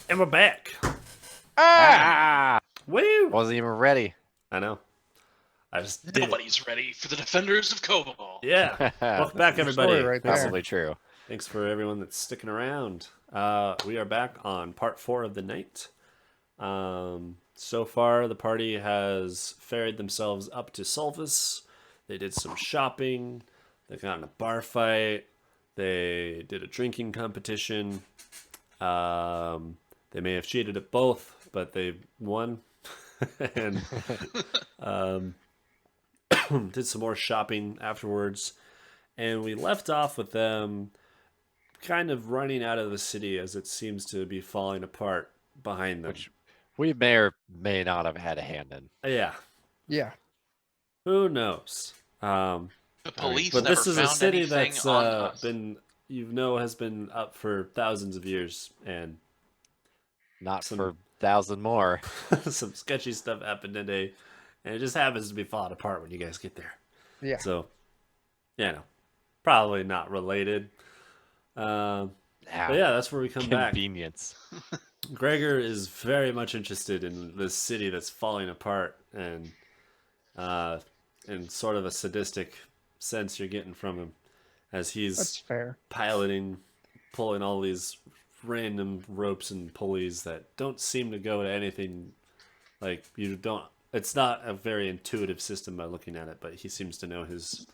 And we're back. Ah! Woo! Wasn't even ready. I know. I just did it. Nobody's ready for the defenders of Cobalt. Yeah. Welcome back, Your everybody. story right there. Possibly true. Thanks for everyone that's sticking around. We are back on part 4 of the night. So far, the party has ferried themselves up to Solvis. They did some shopping. They got in a bar fight. They did a drinking competition. They may have cheated at both, but they won. And did some more shopping afterwards. And we left off with them kind of running out of the city as it seems to be falling apart behind them. Which we may or may not have had a hand in. Yeah, Yeah. who knows? The police But never this is a found city anything that's on us. been, has been up for thousands of years, and Not Some- for 1,000 more. some sketchy stuff happened today, and it just happens to be falling apart when you guys get there. Yeah. So, probably not related. But yeah, that's where we come back. Convenience. Gregor is very much interested in this city that's falling apart, and in sort of a sadistic sense you're getting from him as That's he's fair. piloting, pulling all these random ropes and pulleys that don't seem to go to anything. Like, you don't. It's not a very intuitive system by looking at it, but he seems to know his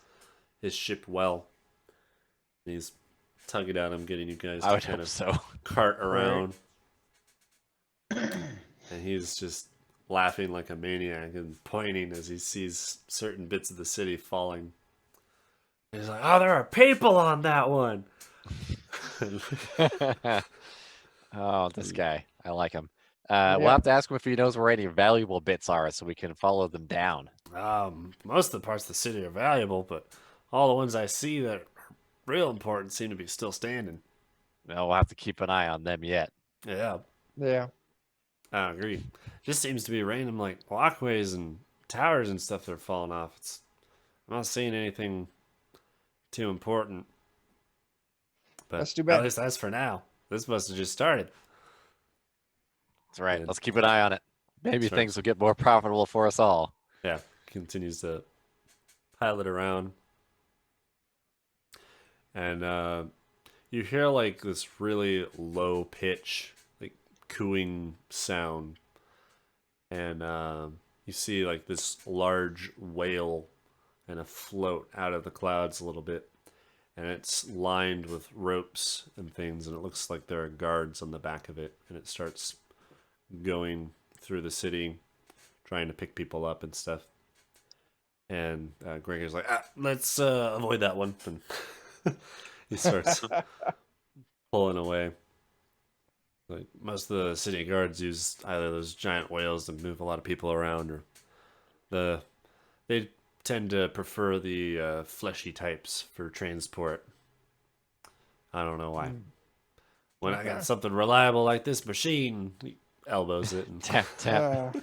ship well. And he's tugging at him, getting you guys I to would kind hope of so. cart around. And he's just laughing like a maniac and pointing as he sees certain bits of the city falling. He's like, "Oh, there are people on that one." Oh, this guy. I like him. Yeah. We'll have to ask him if he knows where any valuable bits are so we can follow them down. Most of the parts of the city are valuable, but all the ones I see that are real important seem to be still standing. Well, we'll have to keep an eye on them yet. Yeah, Yeah. I agree. Just seems to be random, like walkways and towers and stuff that are falling off. I'm not seeing anything too important. But That's too bad. At least that's for now. This must have just started. That's right. Yeah. Let's keep an eye on it. Maybe That's right. things will get more profitable for us all. Yeah, continues to pilot around. And you hear like this really low pitch, like cooing sound. And you see like this large whale and a float out of the clouds a little bit. And it's lined with ropes and things, and it looks like there are guards on the back of it. And it starts going through the city, trying to pick people up and stuff. And Gregor's like, let's avoid that one. And he starts pulling away. Like, most of the city guards use either those giant whales to move a lot of people around, or they tend to prefer the fleshy types for transport. I don't know why. When I got something reliable like this machine, he elbows it and Tap, tap.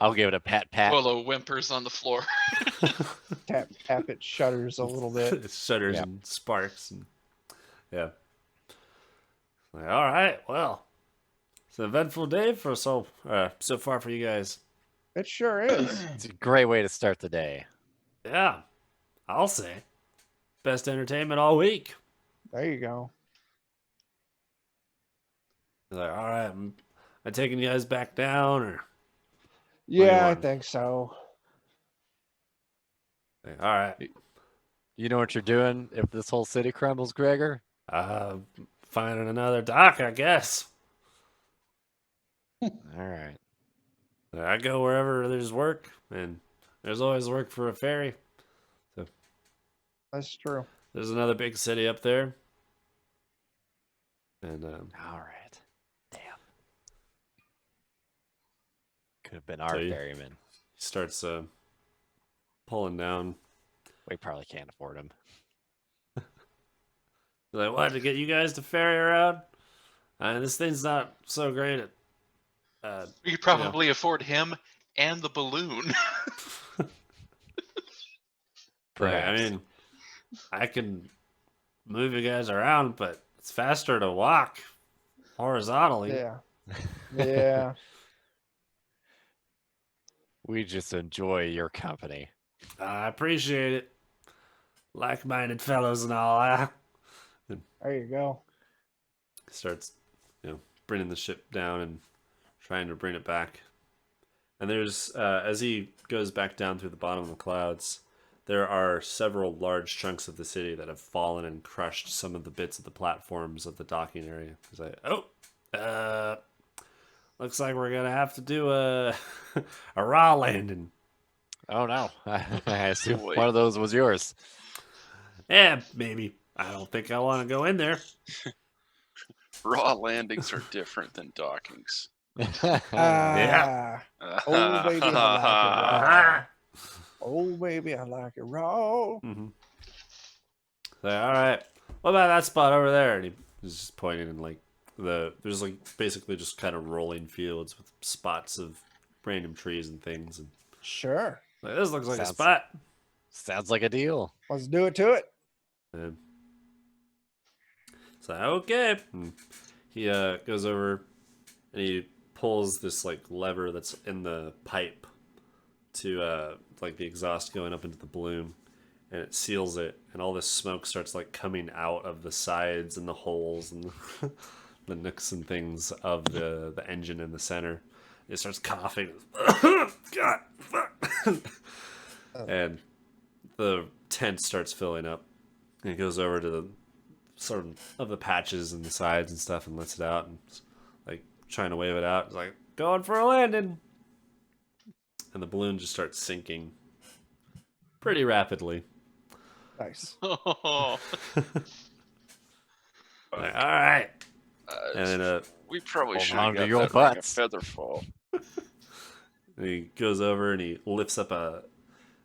I'll give it a pat, pat. Willow whimpers on the floor. Tap tap it shudders a little bit. it shudders Yeah. and sparks. And, yeah. Like, all right, well, it's an eventful day for so far for you guys. It sure is. It's a great way to start the day. Yeah, I'll say. Best entertainment all week. There you go. He's like, all right, am I taking you guys back down, or Yeah, I want? think so. like, all right, You know what you're doing if this whole city crumbles, Gregor? finding another dock, I guess. All right. I go wherever there's work, and there's always work for a ferry. That's true. There's another big city up there, and All right. Damn. Could have been our So you- ferryman. he starts pulling down. We probably can't afford him. He's like, what, to get you guys to ferry around? This thing's not so great at. We could probably afford him and the balloon. I Perhaps. mean, I can move you guys around, but it's faster to walk. horizontally. Yeah. Yeah. We just enjoy your company. I appreciate it. Like-minded fellows and all. There you go. Starts, bringing the ship down and trying to bring it back. And there's, as he goes back down through the bottom of the clouds, there are several large chunks of the city that have fallen and crushed some of the bits of the platforms of the docking area. He's like, looks like we're gonna have to do a a raw landing. Oh no. I assume Boy. one of those was yours. Yeah, maybe. I don't think I want to go in there. Raw landings are different than dockings. Yeah. Oh, baby, I like it raw. Oh, baby, I like it raw. Mm-hmm. Like, all right, what about that spot over there? And he's just pointing, and like there's like basically just kind of rolling fields with spots of random trees and things, and Sure. like, this looks like a Sounds- spot. Sounds like a deal. Let's do it to it. And it's like, okay. And he goes over and he pulls this like lever that's in the pipe to like the exhaust going up into the balloon, and it seals it, and all this smoke starts like coming out of the sides and the holes and the nooks and things of the engine in the center. It starts coughing. God, fuck. And the tent starts filling up. And it goes over to the sort of the patches and the sides and stuff and lets it out, and like trying to wave it out. It's like, going for a landing. And the balloon just starts sinking pretty rapidly. Nice. Oh, Like, all right. And then we probably Hold should on have to got your that like a butts. feather fall. and he goes over and he lifts up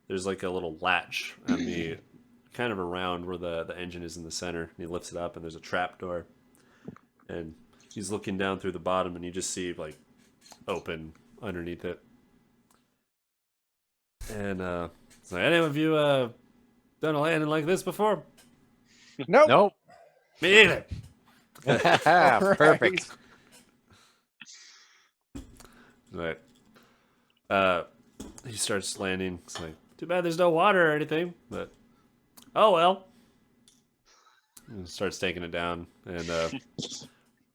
there's like a little latch on the kind of around where the engine is in the center. And he lifts it up, and there's a trap door. And he's looking down through the bottom, and you just see like open underneath it. And it's like, any of you done a landing like this before? Nope. Nope. Me either. Perfect. Right. He starts landing. It's like, too bad there's no water or anything, but oh well. And starts taking it down, and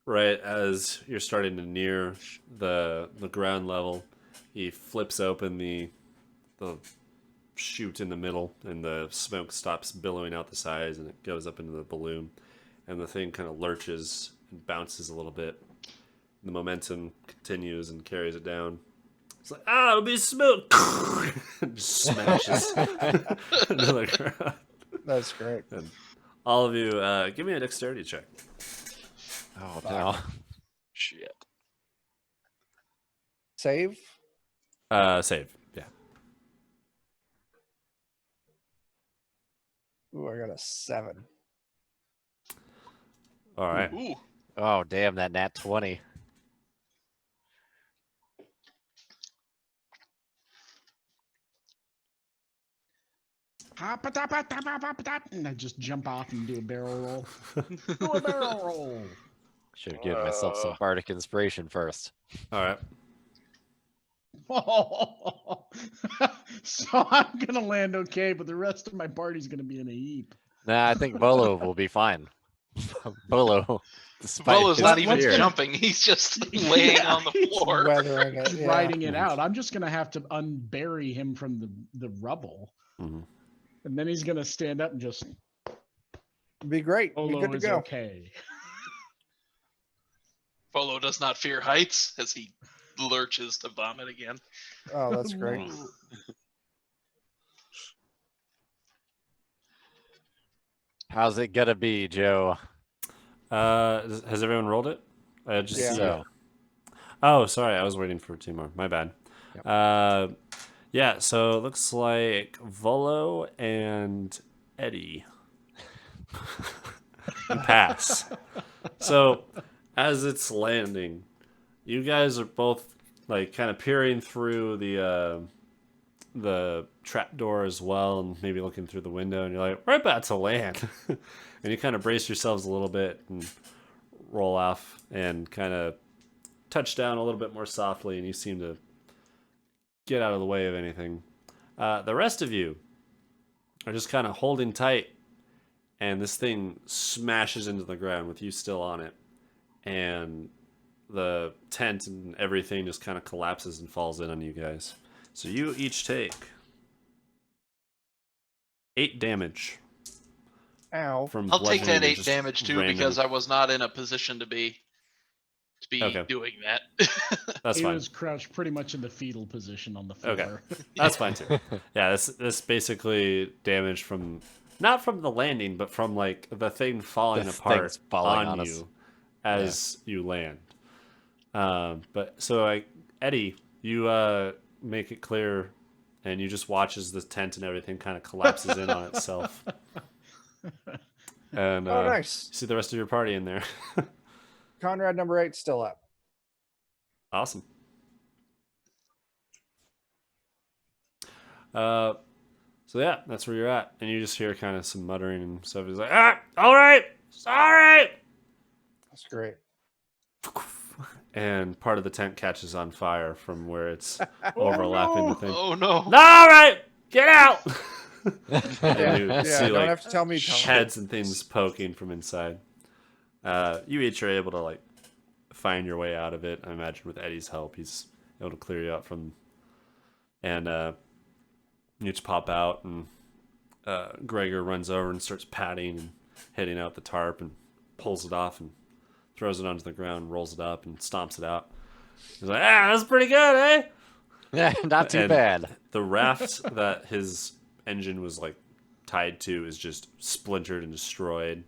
right as you're starting to near the ground level, he flips open the chute in the middle, and the smoke stops billowing out the sides, and it goes up into the balloon, and the thing kind of lurches and bounces a little bit. The momentum continues and carries it down. It's like, it'll be smoke. Just smashes into the ground. That's great. And all of you, give me a dexterity check. Oh no. Shit. Save. Save. Yeah. Ooh, I got a 7. All right. ooh. Oh damn, that nat 20. And I just jump off and do a barrel roll. Do a barrel roll. Should have given myself some bardic inspiration first. All right. So I'm gonna land okay, but the rest of my party's gonna be in a heap. Nah, I think Bolo will be fine. Bolo, despite Bolo's his not even fear. jumping. He's just laying on the he's floor. Weathering it. Just Yeah. riding it out. I'm just gonna have to unbury him from the rubble, Mhm. and then he's gonna stand up and just Be great. Be Bolo good to is go. okay. Bolo does not fear heights as he lurches to vomit again. Oh, that's great. How's it gonna be, Joe? Has everyone rolled it? I just Yeah. see So, Oh, sorry. I was waiting for two more. My bad. Yep. Yeah, so it looks like Volo and Eddie pass. So as it's landing, you guys are both like kind of peering through the trapdoor as well, and maybe looking through the window, and you're like, we're about to land. And you kind of brace yourselves a little bit, and roll off and kind of touch down a little bit more softly, and you seem to get out of the way of anything. The rest of you are just kind of holding tight, and this thing smashes into the ground with you still on it, and the tent and everything just kind of collapses and falls in on you guys. So you each take 8 damage Ow. from I'll take that bludgeoning 8 just damage too random- because I was not in a position to be Okay. doing that. That's He fine. was crouched pretty much in the fetal position on the floor. Okay. That's fine too. Yeah, this basically damage from not from the landing, but from like the thing falling This apart thing's falling on on us. you as you land. But so Eddie, you make it clear, and you just watch as the tent and everything kind of collapses in on itself. And Oh, nice. you see the rest of your party in there. Conrad number 8 still up. Awesome. So yeah, that's where you're at, and you just hear kind of some muttering and stuff. He's like, all right, sorry. That's great. And part of the tent catches on fire from where it's overlapping the thing. Oh no. No, all right, get out. And you Yeah, see don't like have to tell me. Tom. heads and things poking from inside. You each are able to like find your way out of it. I imagine with Eddie's help, he's able to clear you out from. And you just pop out, and Gregor runs over and starts patting and hitting out the tarp and pulls it off and throws it onto the ground, rolls it up, and stomps it out. He's like, that's pretty good, eh? Yeah, not too And bad. The raft that his engine was like tied to is just splintered and destroyed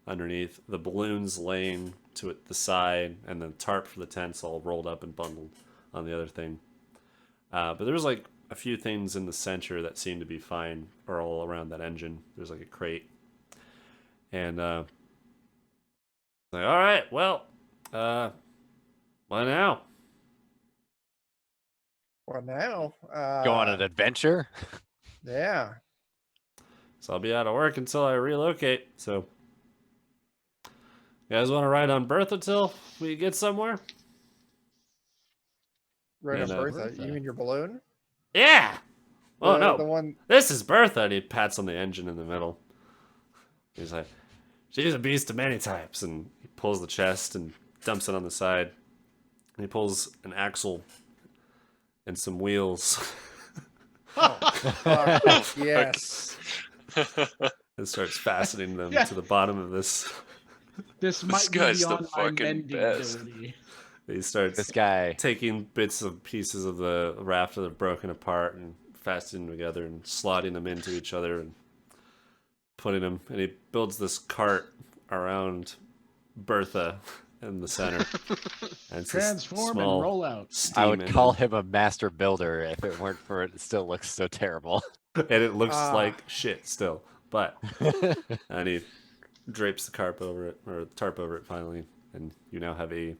underneath. The balloons laying to the side, and the tarp for the tent's all rolled up and bundled on the other thing. But there was like a few things in the center that seemed to be fine, or all around that engine. There's like a crate, and like, all right, well, what now? Well, now. Go on an adventure. Yeah. So I'll be out of work until I relocate. So, you guys want to ride on Bertha till we get somewhere? Right on And, Bertha. Bertha. You mean your balloon? Yeah. Oh The- no, The one. this is Bertha. And he pats on the engine in the middle. He's like, she's a beast of many types, and he pulls the chest and dumps it on the side. And he pulls an axle and some wheels Yes. and starts fastening them Yeah. to the bottom of this. This might be guy's the beyond my fucking mending best. ability. He starts This guy. taking bits of pieces of the raft that are broken apart and fastening them together and slotting them into each other and putting them. And he builds this cart around Bertha in the center. And it's this Transform small and roll out. steam I would engine. call him a master builder if it weren't for it still looks so terrible. And it looks Ah. like shit still, but and he drapes the tarp over it, or the tarp over it finally, and you now have a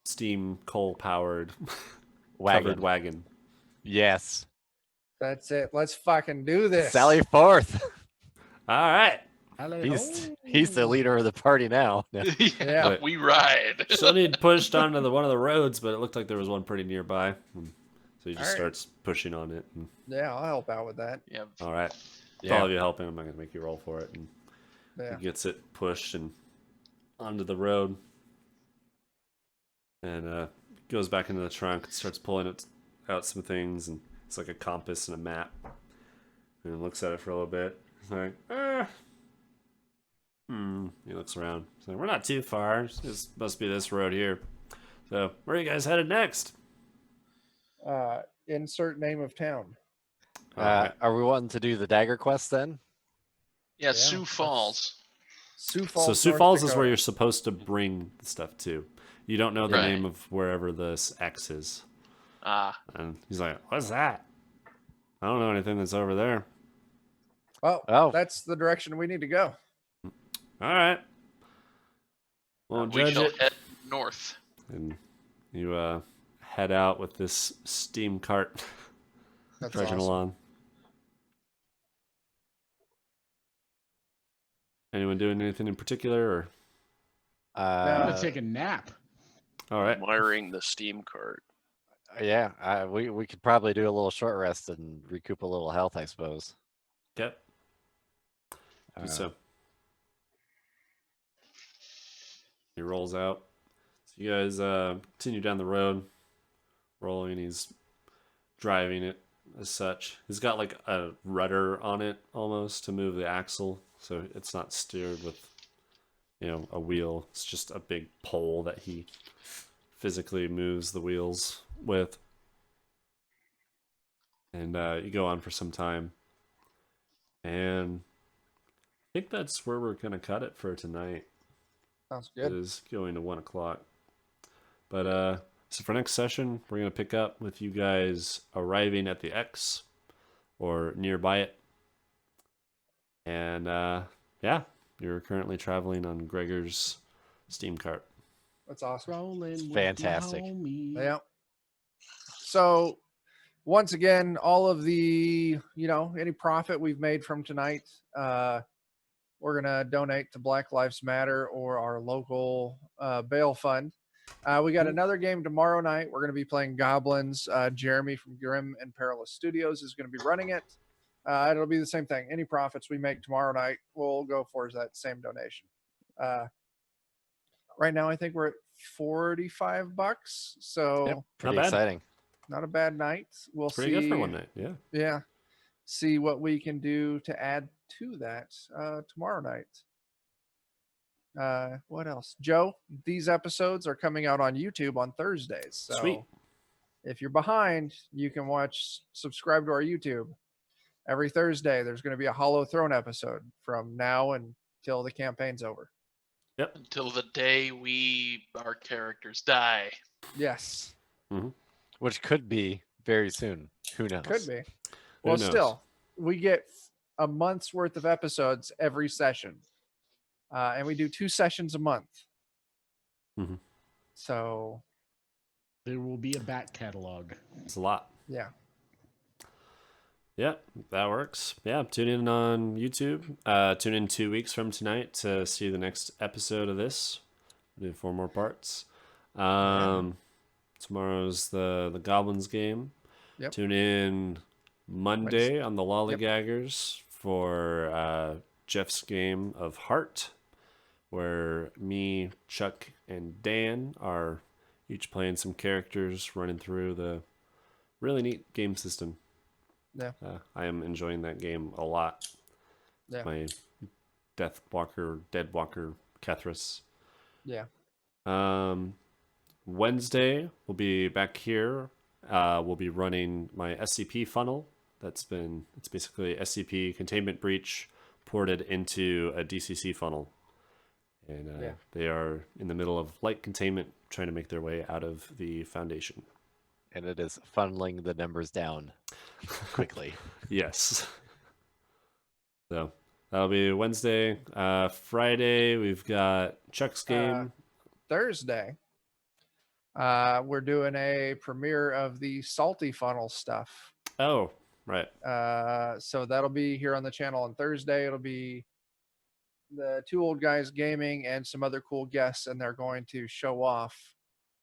steam coal powered covered wagon. Yes. That's it. Let's fucking do this. Sally forth. All right, He's the leader of the party now. Yeah. But- We ride. so he'd pushed onto one of the roads, but it looked like there was one pretty nearby, and so he just All right. starts pushing on it. And, Yeah, I'll help out with that. Yeah. all right, with Yeah. all of you helping, I'm not gonna make you roll for it. And Yeah. he gets it pushed and onto the road, and goes back into the trunk and starts pulling it out some things, and it's like a compass and a map, and looks at it for a little bit. He's like, He looks around. He's like, we're not too far. This must be this road here. So where are you guys headed next? Insert name of town. Are we wanting to do the dagger quest then? Yeah, Sioux Falls. Sioux Falls. So Sioux North Falls is where Dakota. you're supposed to bring the stuff to. You don't know the Right. name of wherever this X is. Ah, And he's like, what's that? I don't know anything that's over there. Well, Oh. that's the direction we need to go. All right. Won't we judge shall it. head north. And you head out with this steam cart That's trudging awesome. along. Anyone doing anything in particular, or I'm gonna Uh, take a nap. All right. Admiring the steam cart. yeah, we could probably do a little short rest and recoup a little health, I suppose. Okay. Do Uh, so. He rolls out. So you guys continue down the road, rolling. He's driving it as such. He's got like a rudder on it almost to move the axle, so it's not steered with, a wheel. It's just a big pole that he physically moves the wheels with. And you go on for some time. And I think that's where we're going to cut it for tonight. Sounds It good. is going to 1 o'clock. But so for next session, we're going to pick up with you guys arriving at the X or nearby it. And yeah, you're currently traveling on Gregor's steam cart. That's awesome. Rolling with Fantastic. my homie. Yeah. So once again, all of the, any profit we've made from tonight, we're going to donate to Black Lives Matter or our local bail fund. We got another game tomorrow night. We're going to be playing Goblins. Jeremy from Grim and Perilous Studios is going to be running it. It'll be the same thing. Any profits we make tomorrow night, we'll go for that same donation. Right now, I think we're at $45. So Yep, pretty bad. exciting. not a bad night. We'll Pretty see. good for one night, yeah. Yeah. See what we can do to add to that tomorrow night. What else? Joe, these episodes are coming out on YouTube on Thursdays. So Sweet. if you're behind, you can subscribe to our YouTube. Every Thursday, there's going to be a Hollow Throne episode from now until the campaign's over. Yep. Until the day our characters die. Yes, Which could be very soon. Who knows? could be. Who Well, knows? still, we get a month's worth of episodes every session. And we do 2 sessions a month. Mhm. So, There will be a back catalog. It's a lot. yeah. Yeah, that works. Yeah, tune in on YouTube. Tune in 2 weeks from tonight to see the next episode of this. We'll do 4 more parts. Tomorrow's the Goblins game. Yep. Tune in Monday on the Lollygaggers for Jeff's game of Heart, where me, Chuck, and Dan are each playing some characters, running through the really neat game system. Yeah. I am enjoying that game a lot. Yeah. My Deadwalker, Kethris. Yeah. Wednesday, we'll be back here. We'll be running my SCP funnel. It's basically SCP containment breach ported into a DCC funnel. And they are in the middle of light containment, trying to make their way out of the Foundation. And it is funneling the numbers down quickly. Yes. So that'll be Wednesday. Friday, we've got Chuck's game. Thursday, we're doing a premiere of the Salty Funnel stuff. Oh, right. So that'll be here on the channel on Thursday. It'll be the 2 old guys gaming and some other cool guests, and they're going to show off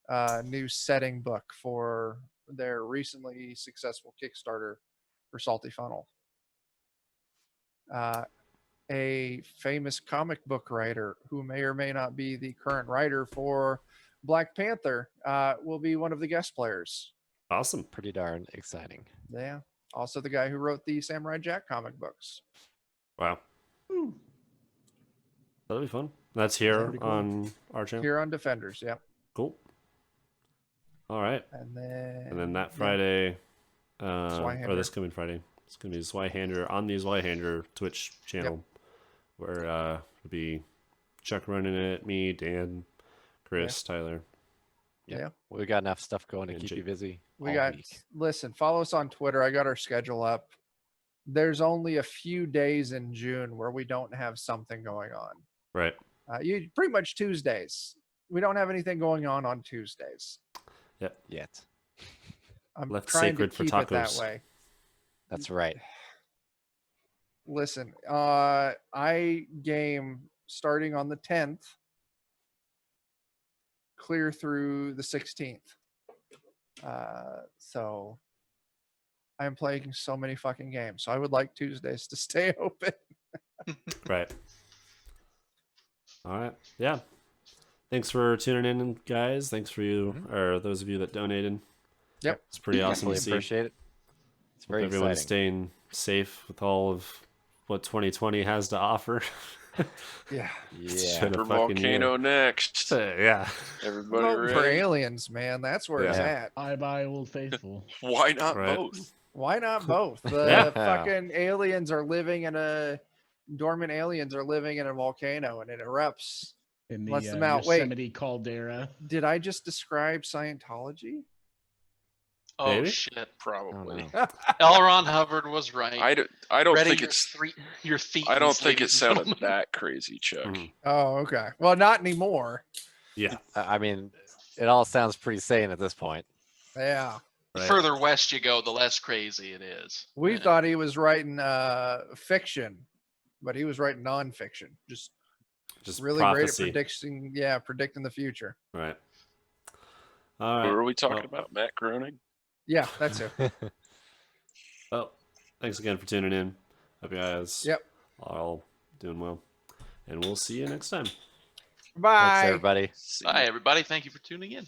a new setting book for their recently successful Kickstarter for Salty Funnel. A famous comic book writer who may or may not be the current writer for Black Panther will be one of the guest players. Awesome. Pretty darn exciting. Yeah. Also the guy who wrote the Samurai Jack comic books. Wow. Ooh. That'll be fun. That's here Pretty cool. on our channel. Here on Defenders. Yep. Cool. All right. And then that Friday, or Zweihander. this coming Friday, it's going to be Zweihander on the Zweihander Twitch channel, where it'll be Chuck running it, me, Dan, Chris, Tyler. Yeah. We got enough stuff going to And keep Jake. you busy. We all got, week. listen, follow us on Twitter. I got our schedule up. There's only a few days in June where we don't have something going on. Right. You pretty much Tuesdays. We don't have anything going on Tuesdays. Yet. I'm Left trying sacred to for keep it that tacos. way. That's right. Listen, I game starting on the 10th clear through the 16th. So I'm playing so many fucking games. So I would like Tuesdays to stay open. Right. All right. Yeah. Thanks for tuning in, guys. Thanks for you, or those of you that donated. Yep. It's pretty awesome Definitely to see. appreciate it. It's very Everyone exciting. staying safe with all of what 2020 has to offer. Yeah. It's Yeah. been a For fucking volcano year. next. Yeah. Everybody Voting for ready? aliens, man. That's where it's Yeah. at. Bye bye, Old Faithful. Why not Right. both? Why not both? The Yeah. fucking aliens are living in a dormant aliens are living in a volcano and it erupts. In the Lets them out. Wait. Yosemite caldera. Did I just describe Scientology? Oh Maybe? shit! Probably. no. L. Ron Hubbard was right. I don't Ready think your it's. your feet. I don't think it ladies and sounded gentlemen. that crazy, Chuck. Mhm. Oh, okay. Well, not anymore. Yeah. I mean, it all sounds pretty sane at this point. Yeah. The Right. further west you go, the less crazy it is. We Yeah. thought he was writing fiction, but he was writing nonfiction. Just Just really prophecy. great at predicting the future. Right. All What right. were we talking Well- about? Matt Groening? Yeah, that's it. Well, thanks again for tuning in. Hope you guys Yep. are all doing well. And we'll see you next time. Bye. Thanks, everybody. See Bye, everybody. Thank you for tuning in.